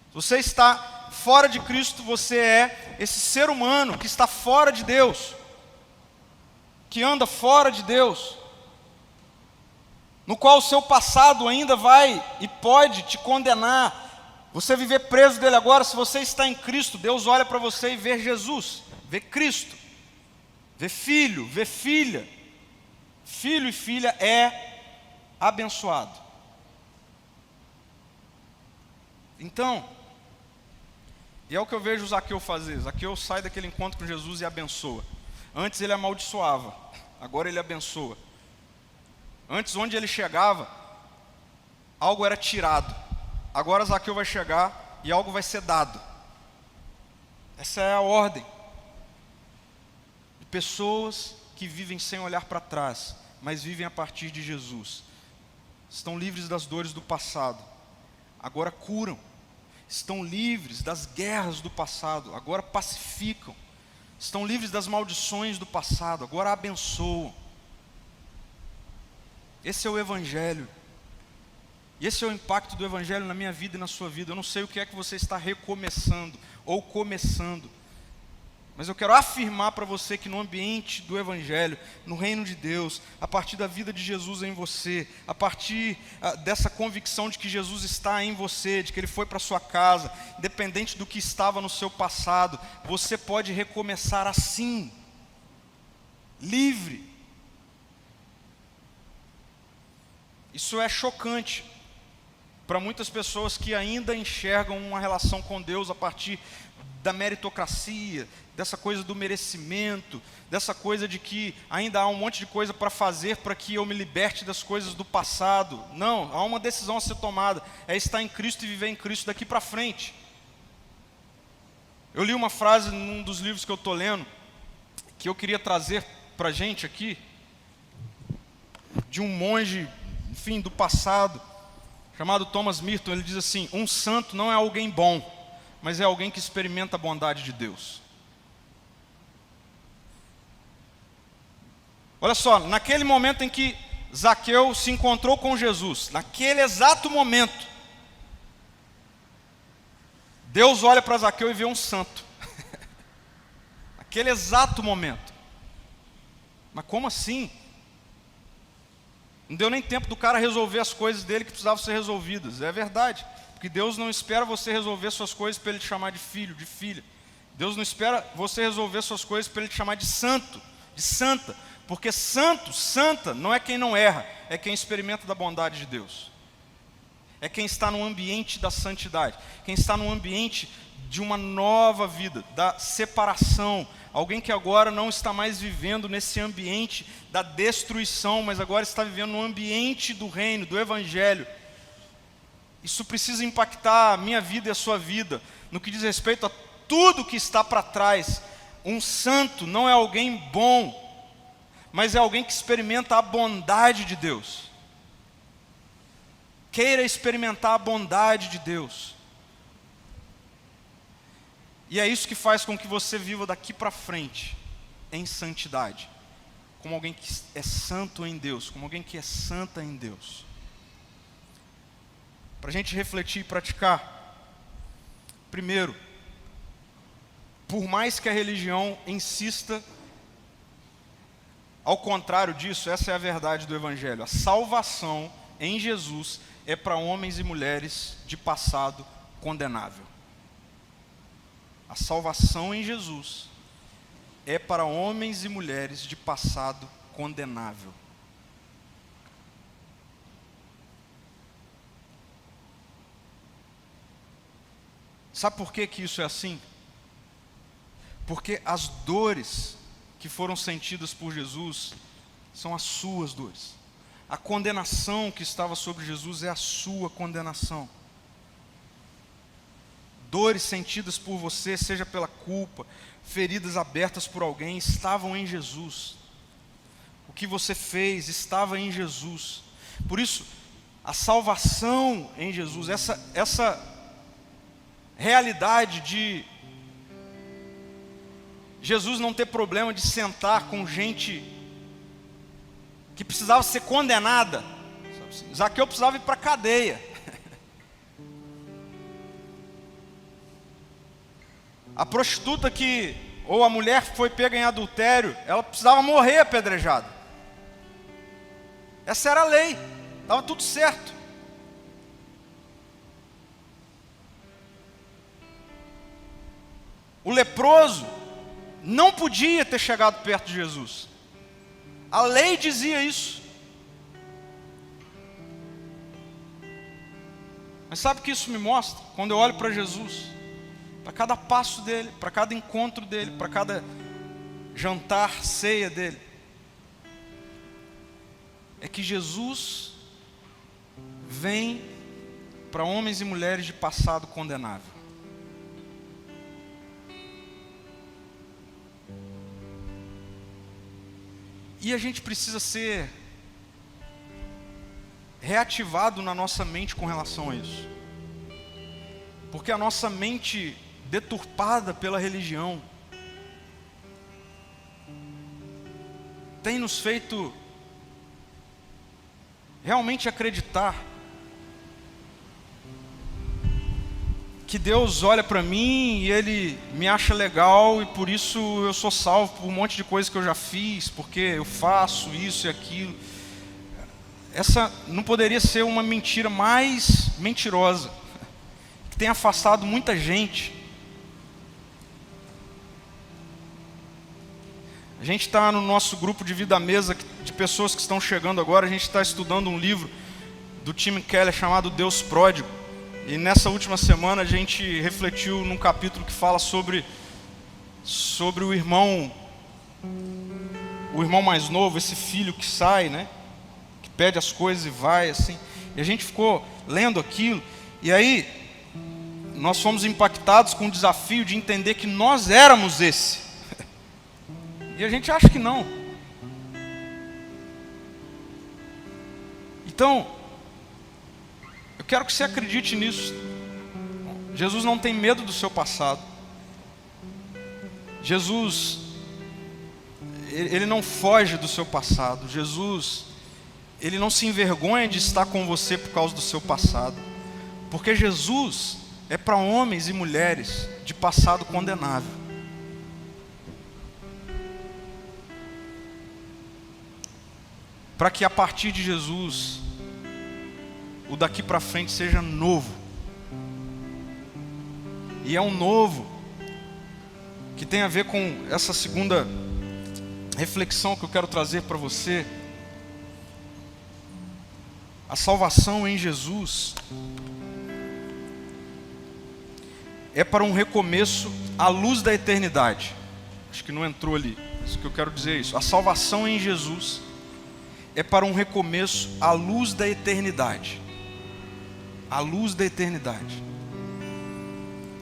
S1: Se você está fora de Cristo, você é esse ser humano que está fora de Deus, que anda fora de Deus, no qual o seu passado ainda vai e pode te condenar. Você viver preso dele agora. Se você está em Cristo, Deus olha para você e vê Jesus, vê Cristo, vê filho, vê filha. Filho e filha é abençoado. Então, e é o que eu vejo o Zaqueu fazer. Zaqueu sai daquele encontro com Jesus e abençoa. Antes ele amaldiçoava, agora ele abençoa. Antes, onde ele chegava, algo era tirado. Agora Zaqueu vai chegar e algo vai ser dado. Essa é a ordem. De pessoas que vivem sem olhar para trás, mas vivem a partir de Jesus. Estão livres das dores do passado, agora curam. Estão livres das guerras do passado, agora pacificam. Estão livres das maldições do passado, agora abençoam. Esse é o Evangelho. E esse é o impacto do Evangelho na minha vida e na sua vida. Eu não sei o que é que você está recomeçando ou começando, mas eu quero afirmar para você que no ambiente do Evangelho, no reino de Deus, a partir da vida de Jesus em você, a partir dessa convicção de que Jesus está em você, de que Ele foi para sua casa, independente do que estava no seu passado, você pode recomeçar assim, livre. Isso é chocante para muitas pessoas que ainda enxergam uma relação com Deus a partir da meritocracia, dessa coisa do merecimento, dessa coisa de que ainda há um monte de coisa para fazer para que eu me liberte das coisas do passado. Não, há uma decisão a ser tomada, é estar em Cristo e viver em Cristo daqui para frente. Eu li uma frase num dos livros que eu estou lendo, que eu queria trazer para a gente aqui, de um monge, enfim, do passado, chamado Thomas Merton, ele diz assim: um santo não é alguém bom, mas é alguém que experimenta a bondade de Deus. Olha só, naquele momento em que Zaqueu se encontrou com Jesus, naquele exato momento, Deus olha para Zaqueu e vê um santo. Naquele exato momento. Mas como assim? Não deu nem tempo do cara resolver as coisas dele que precisavam ser resolvidas. É verdade, porque Deus não espera você resolver suas coisas para Ele te chamar de filho, de filha. Deus não espera você resolver suas coisas para Ele te chamar de santo, de santa. Porque santo, santa, não é quem não erra, é quem experimenta da bondade de Deus. É quem está no ambiente da santidade, quem está no ambiente de uma nova vida, da separação. Alguém que agora não está mais vivendo nesse ambiente da destruição, mas agora está vivendo no ambiente do reino, do evangelho. Isso precisa impactar a minha vida e a sua vida, no que diz respeito a tudo que está para trás. Um santo não é alguém bom, mas é alguém que experimenta a bondade de Deus. Queira experimentar a bondade de Deus. E é isso que faz com que você viva daqui para frente em santidade, como alguém que é santo em Deus, como alguém que é santa em Deus. Para a gente refletir e praticar, primeiro, por mais que a religião insista, ao contrário disso, essa é a verdade do Evangelho. A salvação em Jesus é para homens e mulheres de passado condenável. A salvação em Jesus é para homens e mulheres de passado condenável. Sabe por que isso é assim? Porque as dores que foram sentidas por Jesus são as suas dores. A condenação que estava sobre Jesus é a sua condenação. Dores sentidas por você, seja pela culpa, feridas abertas por alguém, estavam em Jesus. O que você fez estava em Jesus. Por isso, a salvação em Jesus, essa realidade de Jesus não ter problema de sentar com gente que precisava ser condenada. Zaqueu precisava ir para a cadeia. A prostituta ou a mulher que foi pega em adultério, ela precisava morrer apedrejada. Essa era a lei, estava tudo certo. O leproso não podia ter chegado perto de Jesus. A lei dizia isso. Mas sabe o que isso me mostra? Quando eu olho para Jesus, para cada passo dele, para cada encontro dele, para cada jantar, ceia dele, é que Jesus vem para homens e mulheres de passado condenável. E a gente precisa ser reativado na nossa mente com relação a isso. Porque a nossa mente deturpada pela religião tem nos feito realmente acreditar que Deus olha para mim e Ele me acha legal e por isso eu sou salvo por um monte de coisa que eu já fiz, porque eu faço isso e aquilo. Essa não poderia ser uma mentira mais mentirosa, que tem afastado muita gente. A gente está no nosso grupo de vida à mesa, de pessoas que estão chegando agora, a gente está estudando um livro do Tim Keller chamado Deus Pródigo. E nessa última semana a gente refletiu num capítulo que fala sobre o irmão mais novo, esse filho que sai, né? Que pede as coisas e vai, assim. E a gente ficou lendo aquilo, e aí nós fomos impactados com o desafio de entender que nós éramos esse. E a gente acha que não. Então, quero que você acredite nisso. Jesus não tem medo do seu passado. Jesus, Ele não foge do seu passado. Jesus, Ele não se envergonha de estar com você por causa do seu passado. Porque Jesus é para homens e mulheres de passado condenável. Para que a partir de Jesus, o daqui para frente seja novo. E é um novo que tem a ver com essa segunda reflexão que eu quero trazer para você. A salvação em Jesus é para um recomeço à luz da eternidade. Acho que não entrou ali, isso que eu quero dizer é isso. A salvação em Jesus é para um recomeço à luz da eternidade. À luz da eternidade.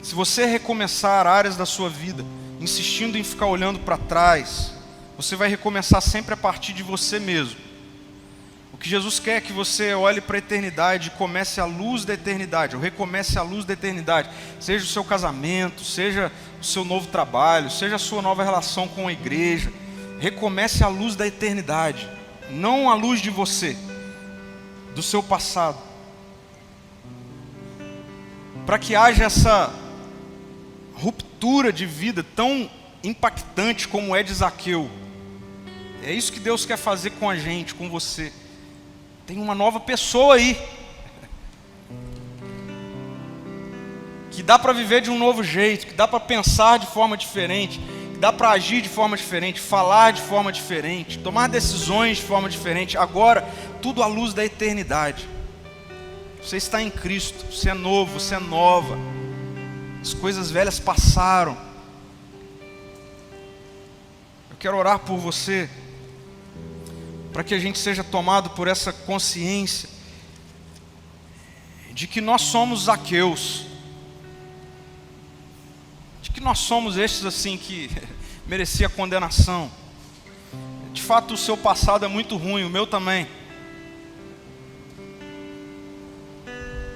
S1: Se você recomeçar áreas da sua vida, insistindo em ficar olhando para trás, você vai recomeçar sempre a partir de você mesmo. O que Jesus quer é que você olhe para a eternidade e comece a luz da eternidade, ou recomece a luz da eternidade. Seja o seu casamento, seja o seu novo trabalho, seja a sua nova relação com a igreja. Recomece a luz da eternidade, não a luz de você, do seu passado. Para que haja essa ruptura de vida tão impactante como é de Zaqueu. É isso que Deus quer fazer com a gente, com você. Tem uma nova pessoa aí, que dá para viver de um novo jeito, que dá para pensar de forma diferente, que dá para agir de forma diferente, falar de forma diferente, tomar decisões de forma diferente. Agora, tudo à luz da eternidade. Você está em Cristo, você é novo, você é nova. As coisas velhas passaram. Eu quero orar por você, para que a gente seja tomado por essa consciência de que nós somos Zaqueus, de que nós somos estes assim que merecia condenação. De fato, o seu passado é muito ruim, o meu também.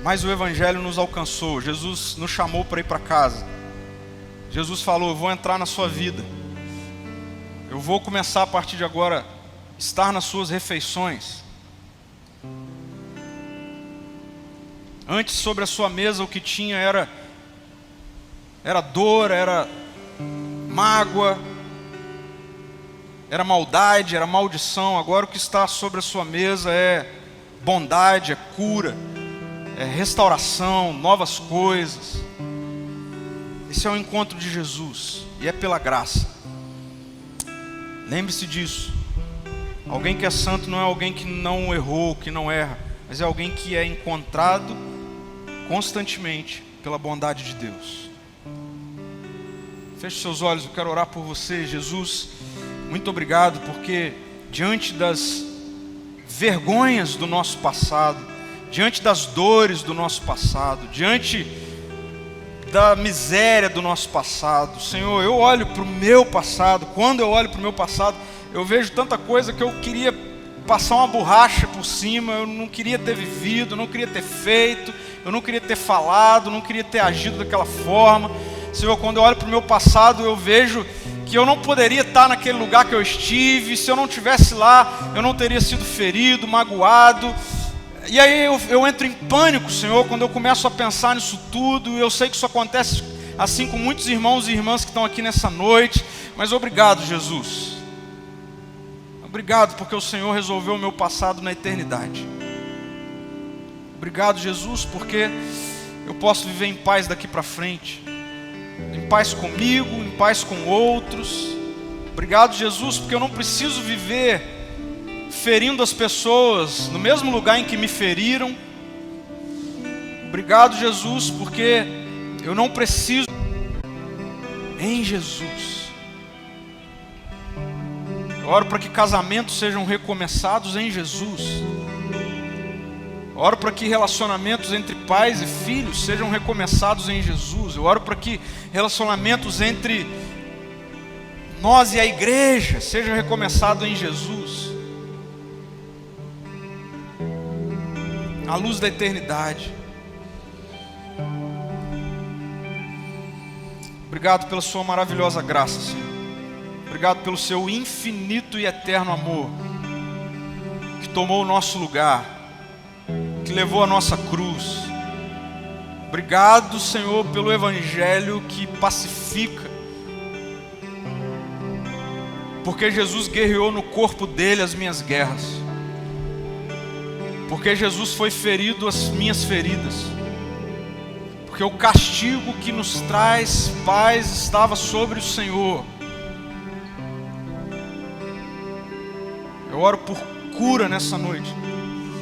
S1: Mas o Evangelho nos alcançou. Jesus nos chamou para ir para casa. Jesus falou: eu vou entrar na sua vida. Eu vou começar a partir de agora estar nas suas refeições. Antes, sobre a sua mesa, o que tinha era dor, era mágoa, era maldade, era maldição. Agora o que está sobre a sua mesa é bondade, é cura, é restauração, novas coisas. Esse é o encontro de Jesus, e é pela graça. Lembre-se disso. Alguém que é santo não é alguém que não errou, que não erra, mas é alguém que é encontrado constantemente pela bondade de Deus. Feche seus olhos, eu quero orar por você. Jesus, muito obrigado, porque diante das vergonhas do nosso passado, diante das dores do nosso passado, diante da miséria do nosso passado, Senhor, eu olho para o meu passado. Quando eu olho para o meu passado, eu vejo tanta coisa que eu queria passar uma borracha por cima. Eu não queria ter vivido, não queria ter feito, eu não queria ter falado, não queria ter agido daquela forma. Senhor, quando eu olho para o meu passado, eu vejo que eu não poderia estar naquele lugar que eu estive. Se eu não estivesse lá, eu não teria sido ferido, magoado. E aí eu entro em pânico, Senhor, quando eu começo a pensar nisso tudo. Eu sei que isso acontece assim com muitos irmãos e irmãs que estão aqui nessa noite. Mas obrigado, Jesus. Obrigado porque o Senhor resolveu o meu passado na eternidade. Obrigado, Jesus, porque eu posso viver em paz daqui para frente. Em paz comigo, em paz com outros. Obrigado, Jesus, porque eu não preciso viver ferindo as pessoas no mesmo lugar em que me feriram. Obrigado, Jesus, porque eu não preciso. Em Jesus. Eu oro para que casamentos sejam recomeçados em Jesus. Eu oro para que relacionamentos entre pais e filhos sejam recomeçados em Jesus. Eu oro para que relacionamentos entre nós e a igreja sejam recomeçados em Jesus. À luz da eternidade. Obrigado pela sua maravilhosa graça, Senhor. Obrigado pelo seu infinito e eterno amor, que tomou o nosso lugar, que levou a nossa cruz. Obrigado, Senhor, pelo Evangelho que pacifica, porque Jesus guerreou no corpo dele as minhas guerras, porque Jesus foi ferido as minhas feridas, porque o castigo que nos traz paz estava sobre o Senhor. Eu oro por cura nessa noite,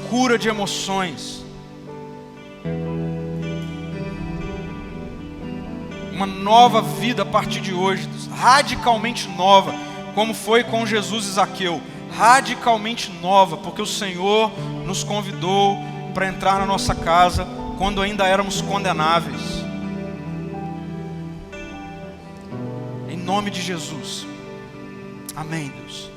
S1: cura de emoções, uma nova vida a partir de hoje, radicalmente nova, como foi com Jesus e Zaqueu, radicalmente nova, porque o Senhor nos convidou para entrar na nossa casa quando ainda éramos condenáveis. Em nome de Jesus, amém, Deus.